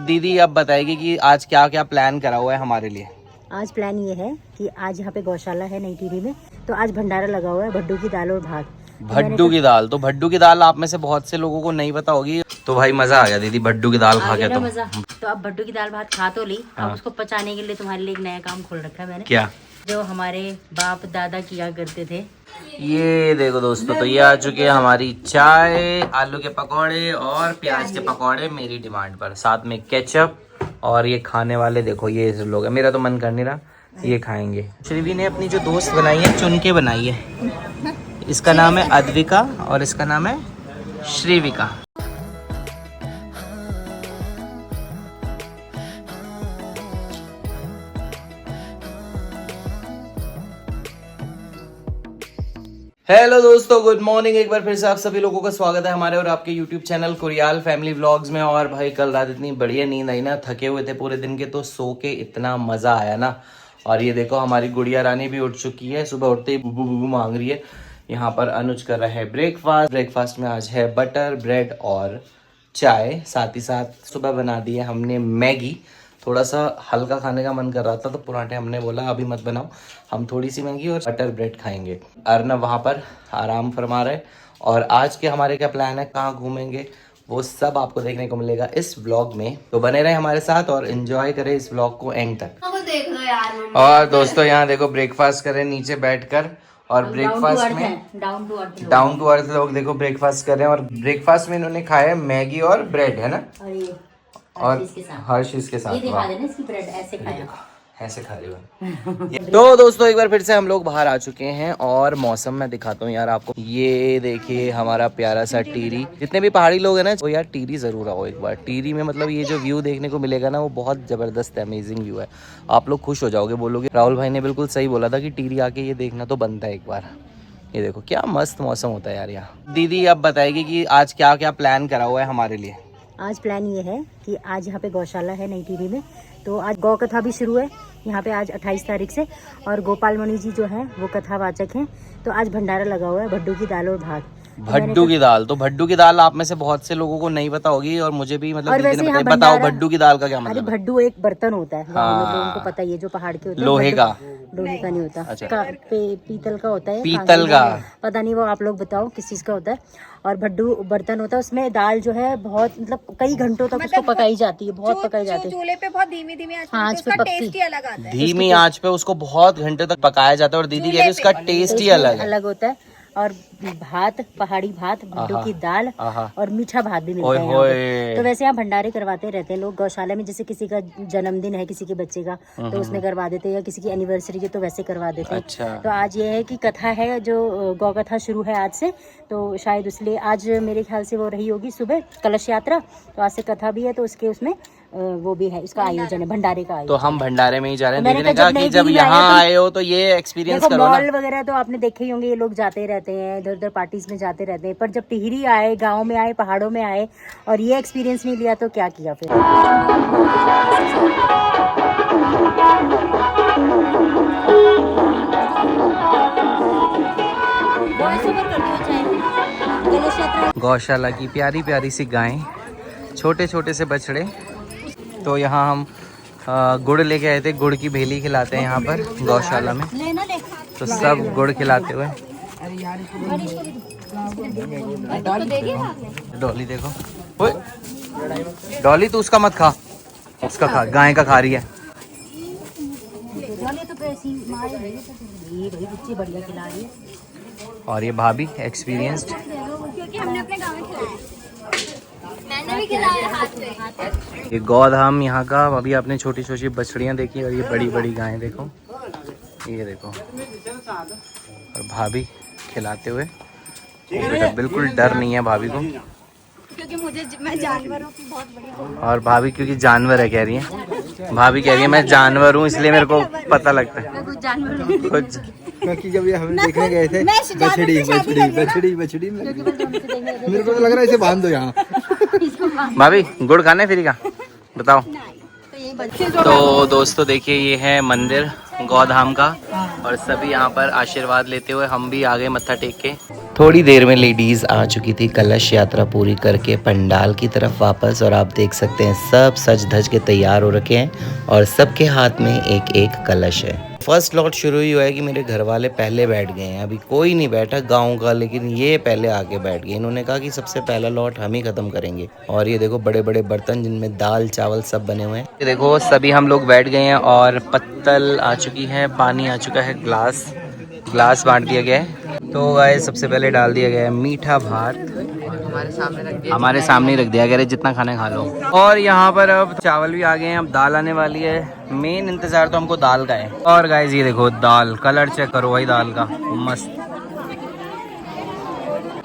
दीदी अब बताएगी कि आज क्या क्या प्लान करा हुआ है हमारे लिए। आज प्लान ये है कि आज यहाँ पे गौशाला है नई टिहरी में, तो आज भंडारा लगा हुआ है भड्डू की दाल और भात। भड्डू की दाल, तो भड्डू की दाल आप में से बहुत से लोगों को नहीं पता होगी, तो भाई मजा आ गया दीदी भड्डू की दाल खा के। तो अब भड्डू की दाल भात खा तो ली, अब उसको पचाने के लिए तुम्हारे लिए एक नया काम खोल रखा है मैंने। क्या? जो हमारे बाप दादा किया करते थे। ये देखो दोस्तों, तो ये आ चुकी है हमारी चाय, आलू के पकौड़े और प्याज के पकौड़े मेरी डिमांड पर, साथ में केचप। और ये खाने वाले देखो ये लोग हैं, मेरा तो मन कर नहीं रहा, ये खाएंगे। श्रीवी ने अपनी जो दोस्त बनाई है चुन के बनाई है, इसका नाम है अद्विका और इसका नाम है श्रीविका। हेलो दोस्तों, गुड मॉर्निंग। एक बार फिर से आप सभी लोगों का स्वागत है हमारे और आपके यूट्यूब चैनल कुरियाल फैमिली व्लॉग्स में। और भाई कल रात इतनी बढ़िया नींद आई ना, थके हुए थे पूरे दिन के, तो सो के इतना मजा आया ना। और ये देखो हमारी गुड़िया रानी भी उठ चुकी है, सुबह उठते ही बुबू बुबू मांग रही है। यहाँ पर अनुज कर रहा है ब्रेकफास्ट। ब्रेकफास्ट में आज है बटर ब्रेड और चाय, साथ ही साथ सुबह बना दी है हमने मैगी। थोड़ा सा हल्का खाने का मन कर रहा था तो पुराने हमने बोला अभी मत बनाओ, हम थोड़ी सी मैगी और बटर ब्रेड खाएंगे। अर्नब वहाँ पर आराम फरमा रहे। और आज के हमारे क्या प्लान है, कहाँ घूमेंगे, वो सब आपको देखने को मिलेगा इस व्लॉग में, तो बने रहे हमारे साथ और एंजॉय करें इस व्लॉग को एंड तक। देख लो यार। और दोस्तों यहाँ देखो ब्रेकफास्ट करें नीचे बैठकर, और ब्रेकफास्ट में डाउन टू अर्थ लोग देखो ब्रेकफास्ट कर रहे हैं। और ब्रेकफास्ट में इन्होंने खाया है मैगी और ब्रेड, है ना, और हर चीज के साथ। ये दिखा देना इसकी ब्रेड ऐसे खाया, ऐसे खा रही हूँ। तो दोस्तों एक बार फिर से हम लोग बाहर आ चुके हैं और मौसम मैं दिखाता हूँ यार आपको। ये देखिए हमारा प्यारा सा टिहरी। जितने भी पहाड़ी लोग हैं ना, वो यार टिहरी जरूर आओ एक बार। टिहरी में मतलब ये जो व्यू देखने को मिलेगा ना, वो बहुत जबरदस्त है, अमेजिंग व्यू है। आप लोग खुश हो जाओगे, बोलोगे राहुल भाई ने बिल्कुल सही बोला था कि टिहरी आके ये देखना तो बनता है एक बार। ये देखो क्या मस्त मौसम होता है यार यहाँ। दीदी अब बताएगी कि आज क्या क्या प्लान करा हुआ है हमारे लिए। आज प्लान ये है कि आज यहाँ पे गौशाला है नई टिहरी में, तो आज गौ कथा भी शुरू है यहाँ पे आज 28 तारीख से। और गोपाल मणि जी जो है वो कथावाचक हैं, तो आज भंडारा लगा हुआ है भड्डू की दाल और भात। भड्डू की दाल, तो भड्डू की दाल आप में से बहुत से लोगों को नहीं पता होगी, और मुझे भी मतलब वैसे बताइए, बताओ भड्डू की दाल का क्या मतलब है? भड्डू एक बर्तन होता है, लोगों को पता है, ये जो पहाड़ के होते हैं। लोहे का नहीं होता। अच्छा। पीतल का होता है। पीतल का पता नहीं, वो आप लोग बताओ किस चीज का होता है। और भड्डू बर्तन होता है, उसमें दाल जो है बहुत मतलब कई घंटों तक उसको पकाई जाती है, बहुत पकाई जाती है चूल्हे पे बहुत धीमी आंच पे पकती, धीमी आंच पे उसको बहुत घंटे तक पकाया जाता है, और दीदी कह रही है उसका टेस्ट ही अलग होता है। और भात, पहाड़ी भात, भड्डू की दाल और मीठा भात भी मिलता है यहाँ पे। तो वैसे यहाँ भंडारे करवाते रहते हैं लोग गौशाला में, जैसे किसी का जन्मदिन है किसी के बच्चे का तो उसमें करवा देते हैं, या किसी की एनिवर्सरी है तो वैसे करवा देते हैं। अच्छा। तो आज ये है कि कथा है, जो गौ कथा शुरू है आज से, तो शायद इसलिए आज मेरे ख्याल से वो रही होगी सुबह कलश यात्रा, तो आज से कथा भी है, तो उसके उसमें वो भी है, इसका आयोजन है, भंडारे का आयोजन। तो हम भंडारे में ही जा रहे हैं। दीदी ने कहा कि जब यहाँ आए हो तो ये एक्सपीरियंस करो ना। मॉल वगैरह तो आपने देखे ही होंगे, ये लोग जाते रहते हैं, इधर उधर पार्टीज में जाते रहते हैं, पर जब टिहरी आए, गांव में आए, पहाड़ों में आए और ये एक्सपीरियंस नहीं लिया तो क्या किया फिर। गौशाला की प्यारी प्यारी सी गायें, छोटे छोटे से बछड़े। तो यहाँ हम गुड़ लेके आए थे, गुड़ की भेली खिलाते हैं यहाँ पर गौशाला में, तो सब गुड़ खिलाते हुए। डॉली देखो, ओए डॉली तू उसका मत खा, उसका खा, गाय का खा रही है। और ये भाभी एक्सपीरियंस्ड, क्योंकि हमने अपने गाँव में खिलाया, मैंने भी खिलाया हाथ में। ये गौधाम यहाँ का। अभी आपने छोटी छोटी बछड़ियाँ देखी, और ये बड़ी बड़ी गायें देखो, ये देखो। और भाभी खिलाते हुए, बिल्कुल डर नहीं है भाभी को, क्योंकि मैं जानवरों की बहुत बड़ी। और भाभी क्योंकि जानवर है कह रही है, भाभी कह रही है मैं जानवर हूँ इसलिए मेरे को पता लगता है कुछ। क्योंकि जब ये हम देखने गए थे बछड़ी मेरे को तो लग रहा है इसे बांध दो यहाँ। भाभी गुड़ खाने फिर का बताओ। तो दोस्तों देखिए ये है मंदिर गौधाम का, और सभी यहाँ पर आशीर्वाद लेते हुए हम भी आ गए मत्था टेक के। थोड़ी देर में लेडीज आ चुकी थी कलश यात्रा पूरी करके पंडाल की तरफ वापस, और आप देख सकते हैं सब सज धज के तैयार हो रखे हैं और सबके हाथ में एक एक कलश है। फर्स्ट लॉट शुरू ही हुआ है कि मेरे घर वाले पहले बैठ गए हैं, अभी कोई नहीं बैठा गांव का, लेकिन ये पहले आके बैठ गए। इन्होंने कहा कि सबसे पहला लॉट हम ही खत्म करेंगे। और ये देखो बड़े बड़े बर्तन जिनमें दाल चावल सब बने हुए हैं। ये देखो सभी हम लोग बैठ गए हैं और पत्तल आ चुकी है, पानी आ चुका है, ग्लास बांट दिया गया है। तो गाइस सबसे पहले डाल दिया गया है मीठा भात, हमारे सामने रख दिया गया, जितना खाना खा लो। और यहाँ पर अब चावल भी आ गए हैं, अब दाल आने वाली है। मेन इंतजार तो हमको दाल का है। और गाइस ये देखो दाल, कलर चेक करो भाई दाल का, मस्त।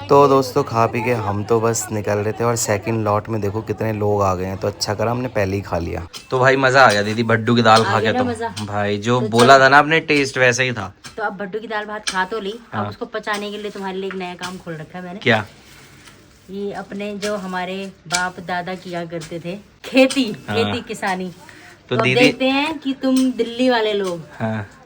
तो दोस्तों खा पी के हम तो बस निकल रहे थे और सेकंड लॉट में देखो कितने लोग आ गए हैं, तो अच्छा करा हमने पहले ही खा लिया। तो भाई मजा आ गया दीदी भड्डू की दाल खा के। तो भाई जो बोला था ना आपने टेस्ट वैसा ही था। तो अब भड्डू की दाल भात खा तो ली, अब उसको पचाने के लिए तुम्हारे लिए एक नया काम खोल रखा है मैंने। क्या? ये अपने जो हमारे बाप दादा किया करते थे, खेती किसानी, तो दीदी देखते हैं कि तुम दिल्ली वाले लोग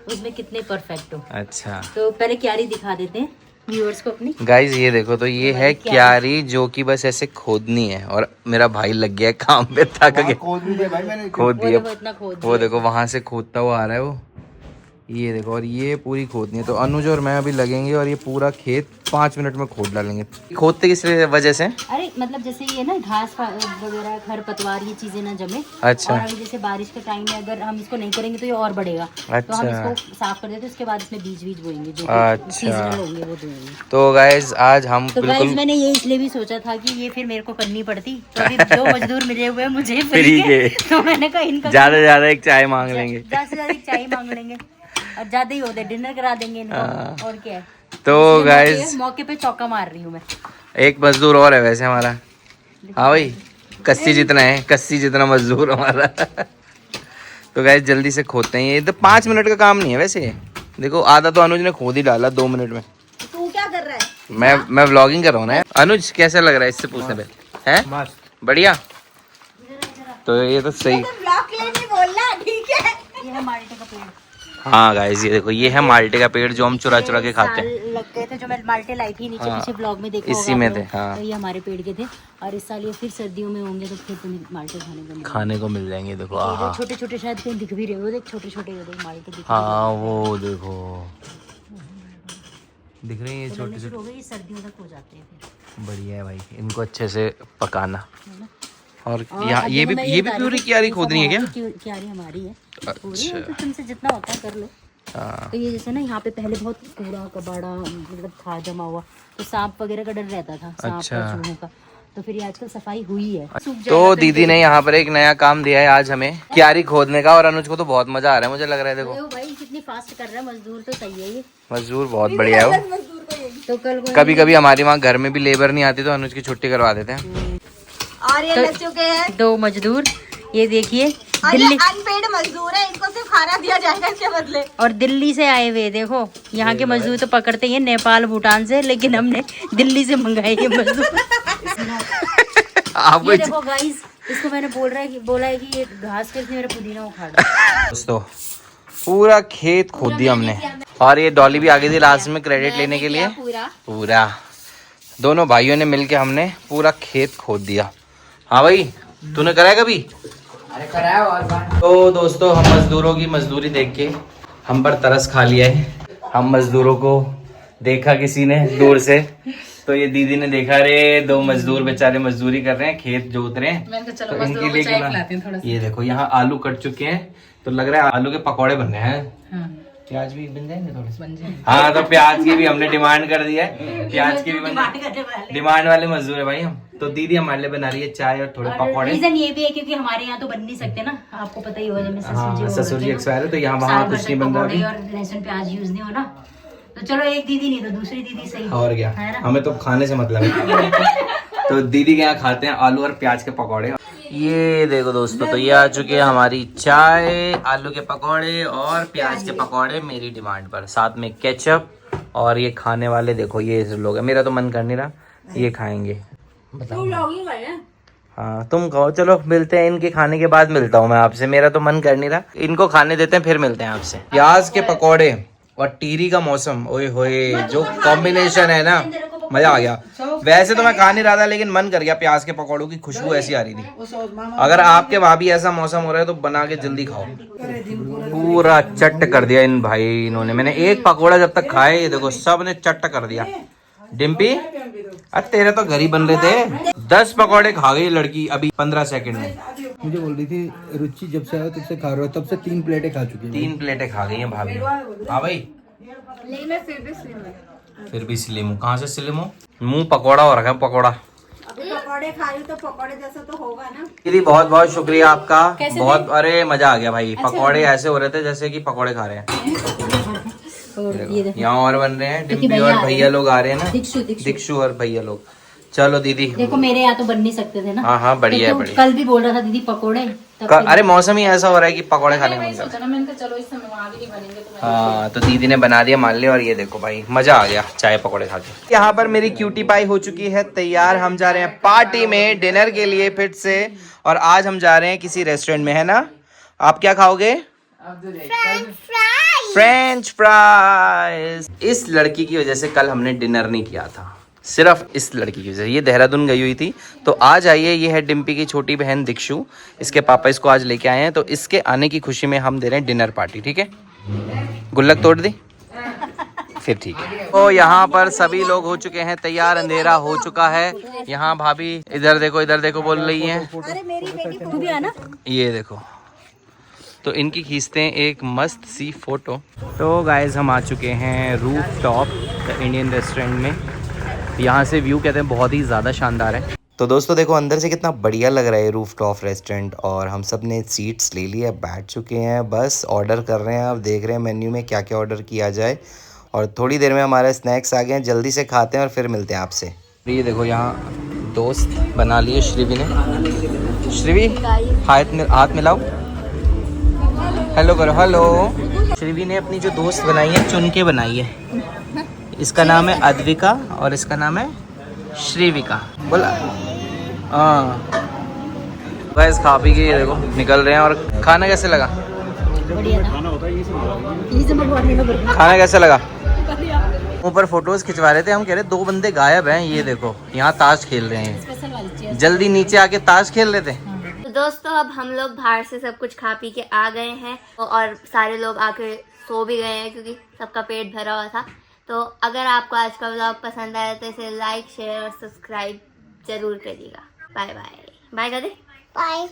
उसमें कितने परफेक्ट हो। अच्छा तो पहले क्यारी दिखा देते हैं व्यूअर्स को अपनी। गाइज ये देखो, तो ये है क्यारी जो कि बस ऐसे खोदनी है, और मेरा भाई लग गया काम पे, थक गया, खोद दिया। वो देखो वहां से खोदता हुआ आ रहा है वो, ये देखो। और ये पूरी खोदनी है, तो अनुज और मैं अभी लगेंगे और ये पूरा खेत 5 मिनट में खोद डालेंगे। खोदते किस वजह से? अरे मतलब जैसे ये ना घास वगैरह खरपतवार ये चीजें ना जमे। अच्छा। और अभी जैसे बारिश के टाइम में अगर हम इसको नहीं करेंगे तो ये और बढ़ेगा। अच्छा। तो हम इसको साफ कर देते हैं, उसके बाद इसमें बीज बोएंगे जो सीजनल होंगे वो बोएंगे। तो गाइस आज हम तो गाइस मैंने ये इसलिए भी सोचा था कि ये फिर मेरे को करनी पड़ती, तो अभी जो मजदूर मिले हुए हैं मुझे फ्री के, तो मैंने कहा इनका ज्यादा से ज्यादा एक चाय मांग लेंगे, ज्यादा से ज्यादा एक चाय मांग लेंगे और ज्यादा ही होते डिनर करा देंगे इनको। और क्या है, तो गाइस मौके पे चौका मार रही हूँ मैं। एक मजदूर और है वैसे हमारा, हाँ भाई कस्सी जितना है, कस्सी जितना मजदूर हमारा। तो गाइस जल्दी से खोदते हैं, ये तो 5 मिनट का काम नहीं है वैसे। देखो आधा तो अनुज ने खोद ही डाला 2 मिनट में। तू क्या कर रहा है? मैं व्लॉगिंग कर रहा हूँ ना। अनुज कैसा लग रहा है इससे पूछने पे? है बढ़िया। तो ये तो सही। हाँ गाइस ये देखो, ये है माल्टे का पेड़ जो हम चुरा के खाते हैं। लग गए थे जो मैं माल्टे लाई थी नीचे पीछे ब्लॉग में देखा इसी में थे। हाँ तो ये हमारे पेड़ के थे, और इस साल ये फिर सर्दियों में होंगे तो फिर तुम्हें माल्टे खाने को मिल जाएंगे। देखो छोटे छोटे शायद कहीं दिख भी रहे हो, देख छोटे छोटे माल्टे दिख। हाँ वो देखो दिख रहे हैं, ये छोटे छोटे हो गए, सर्दियों तक हो जाते हैं। बढ़िया है भाई, इनको अच्छे से पकाना। और यहाँ ये भी पूरी क्यारी खोदनी है क्या? क्यारी हमारी है। अच्छा। तो तुमसे जितना होता है कर लो। तो ये जैसे ना यहाँ पे पहले बहुत कूड़ा कबाड़ा मतलब था जमा हुआ, तो सांप वगैरह का डर रहता था, सांप और चूहों का। तो फिर आजकल सफाई हुई है। तो दीदी ने यहाँ पर एक नया काम दिया है आज हमें, क्यारी खोदने का, और अनुज को तो बहुत मजा आ रहा है, मुझे लग रहा है। देखो भाई कितनी फास्ट कर रहा है मजदूर, तो सही है ये मजदूर बहुत बढ़िया है वो। तो कल कभी कभी हमारी वहाँ घर में भी लेबर नहीं आती तो अनुज की छुट्टी करवा देते हैं। और ये लग चुके हैं 2 मजदूर, ये देखिए दिल्ली अनपेड मजदूर है, इनको सिर्फ खाना दिया जाएगा इसके बदले। और दिल्ली से आए हुए, देखो यहाँ के मजदूर तो पकड़ते ही हैं नेपाल भूटान से, लेकिन हमने दिल्ली से मंगाए ये मजदूर। ये देखो गाइस, इसको मैंने बोला है कि ये घास के मेरा पुदीना उखाड़। दोस्तों पूरा खेत खोद दिया हमने, और ये डॉली भी आ गई थी लास्ट में क्रेडिट लेने के लिए। पूरा दोनों भाइयों ने मिलके हमने पूरा खेत खोद दिया। हाँ भाई तूने करा है कभी? अरे करा है और बार। तो दोस्तों हम मजदूरों की मजदूरी देख के हम पर तरस खा लिया है। हम मजदूरों को देखा किसी ने दूर से, तो ये दीदी ने देखा, रे 2 मजदूर बेचारे मजदूरी कर रहे हैं, खेत जोत रहे हैं, तो इनके लिए ये देखो यहाँ आलू कट चुके हैं, तो लग रहा है आलू के पकौड़े बन रहे हैं। प्याज भी बन जाएंगे थोड़े से। हाँ तो प्याज की भी हमने डिमांड कर दिया है, प्याज की भी डिमांड वाले मजदूर है भाई हम। तो दीदी हमारे लिए बना रही है चाय और थोड़े पकौड़े। रीजन ये भी है क्योंकि हमारे यहाँ तो बन नहीं सकते ना, आपको पता ही होगा। हाँ ससुर जी एक्सपायर है, तो यहाँ वहाँ कुछ नहीं बन रहा और लहसुन प्याज यूज नहीं हो ना, तो चलो एक दीदी नहीं तो दूसरी दीदी सही। और क्या, हमें तो खाने से मतलब है। तो दीदी के यहाँ खाते हैं आलू और प्याज के पकौड़े। ये देखो दोस्तों, तो ये आ चुके हैं हमारी चाय, आलू के पकौड़े और प्याज के पकौड़े मेरी डिमांड पर, साथ में केचप। और ये खाने वाले देखो ये लोग हैं, मेरा तो मन कर नहीं रहा, ये खाएंगे। बताओ हाँ तुम कहो, चलो मिलते हैं इनके खाने के बाद, मिलता हूँ मैं आपसे, मेरा तो मन कर नहीं रहा, इनको खाने देते हैं फिर मिलते हैं आपसे। प्याज के पकौड़े और टीरी का मौसम, ओए होए जो कॉम्बिनेशन है ना, मजा आ गया। वैसे तो मैं खा नहीं रहा था, लेकिन मन कर गया, प्याज के पकौड़ों की खुशबू ऐसी आ रही थी। अगर आपके वहाँ भी ऐसा मौसम हो रहा है तो बना के जल्दी खाओ। पूरा चट कर दिया इन भाई इन्होंने। मैंने एक पकौड़ा जब तक खाए, ये देखो सब ने चट कर दिया। डिम्पी, अरे तेरे तो घर ही बन रहे थे। 10 पकौड़े खा गई लड़की अभी 15 सेकंड में। मुझे बोल रही थी रुचि जब से आया तब से खा रहे हो, तब से 3 प्लेटें खा चुकी है। 3 प्लेटें खा गई हैं भाभी। हाँ भाई, लेकिन मैं फिर भी स्लिम हूँ। कहाँ से स्लिम हूँ? मुंह पकौड़ा हो रखा है, पकौड़ा। पकौड़े खाई तो पकौड़े जैसा तो होगा ना। दीदी बहुत बहुत शुक्रिया आपका, बहुत। अरे मजा आ गया भाई। पकौड़े ऐसे हो रहे थे जैसे कि पकौड़े खा रहे हैं। यहाँ और बन रहे हैं। डिम्पी और भैया लोग आ रहे हैं ना, दीक्षु और भैया लोग। चलो दीदी, देखो मेरे यहाँ तो बन नहीं सकते थे ना। हाँ हाँ, बढ़िया है बढ़िया। कल भी बोल रहा था दीदी पकोड़े, अरे मौसम ही ऐसा हो रहा है कि पकौड़े खाने का मन कर रहा है। हाँ तो दीदी ने बना दिया मान लिया। और ये देखो भाई, मजा आ गया चाय पकौड़े खा के। यहाँ पर मेरी क्यूटी पाई हो चुकी है तैयार। हम जा रहे हैं पार्टी में, डिनर के लिए फिर से। और आज हम जा रहे हैं किसी रेस्टोरेंट में, है ना? आप क्या खाओगे? French fries. इस लड़की की वजह से कल हमने डिनर नहीं किया था, सिर्फ इस लड़की की वजह से। ये देहरादून गई हुई थी, तो आज आई है। ये है डिम्पी की छोटी बहन दीक्षु। इसके पापा इसको आज लेके आए हैं, तो इसके आने की खुशी में हम दे रहे हैं डिनर पार्टी। ठीक है, गुल्लक तोड़ दी फिर, ठीक है। तो यहाँ पर सभी लोग हो चुके हैं तैयार, अंधेरा हो चुका है। यहाँ भाभी इधर देखो बोल रही है। तू भी आना। ये देखो, तो इनकी खींचते हैं एक मस्त सी फोटो। तो गाइज हम आ चुके हैं roof top the Indian restaurant में। यहाँ से व्यू कहते हैं बहुत ही ज़्यादा शानदार है। तो दोस्तों देखो अंदर से कितना बढ़िया लग रहा है रूफ टॉप रेस्टोरेंट। और हम सब ने सीट्स ले ली है, बैठ चुके हैं, बस ऑर्डर कर रहे हैं। अब देख रहे हैं मेन्यू में क्या क्या ऑर्डर किया जाए। और थोड़ी देर में हमारे स्नैक्स आ गए हैं, जल्दी से खाते हैं और फिर मिलते हैं आपसे। ये देखो यहाँ दोस्त बना लिए श्रीवी ने। श्रीवी हाथ मिलाओ, हेलो करो, हेलो। श्रीवी ने अपनी जो दोस्त बनाई है चुन के बनाई है। इसका नाम है अद्विका और इसका नाम है श्रीविका। बोला हाँ। बस खा पी के देखो निकल रहे हैं। और खाना कैसे लगा? बढ़िया था। खाना कैसे लगा? ऊपर फोटोज खिंचवा रहे थे, हम कह रहे 2 बंदे गायब हैं। ये देखो यहाँ ताश खेल रहे हैं, जल्दी नीचे आके ताश खेल रहे थे। तो दोस्तों अब हम लोग बाहर से सब कुछ खा पी के आ गए हैं और सारे लोग आके सो भी गए हैं क्योंकि सबका पेट भरा हुआ था। तो अगर आपको आज का व्लॉग पसंद आया तो इसे लाइक, शेयर और सब्सक्राइब जरूर करिएगा। Bye bye. बाय कर दे। बाय।